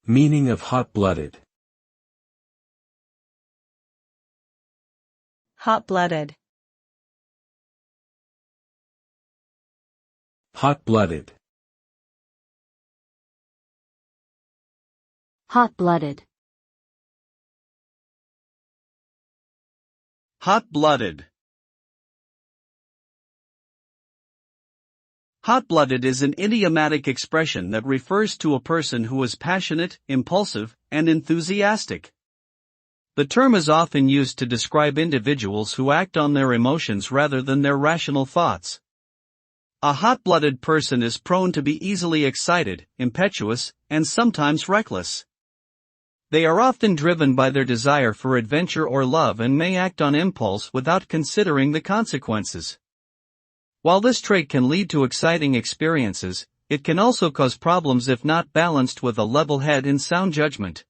Meaning of hot-blooded. Hot-blooded. Hot-blooded. Hot-blooded. Hot-blooded. Hot-blooded is an idiomatic expression that refers to a person who is passionate, impulsive, and enthusiastic. The term is often used to describe individuals who act on their emotions rather than their rational thoughts. A hot-blooded person is prone to be easily excited, impetuous, and sometimes reckless. They are often driven by their desire for adventure or love and may act on impulse without considering the consequences. While this trait can lead to exciting experiences, it can also cause problems if not balanced with a level head and sound judgment.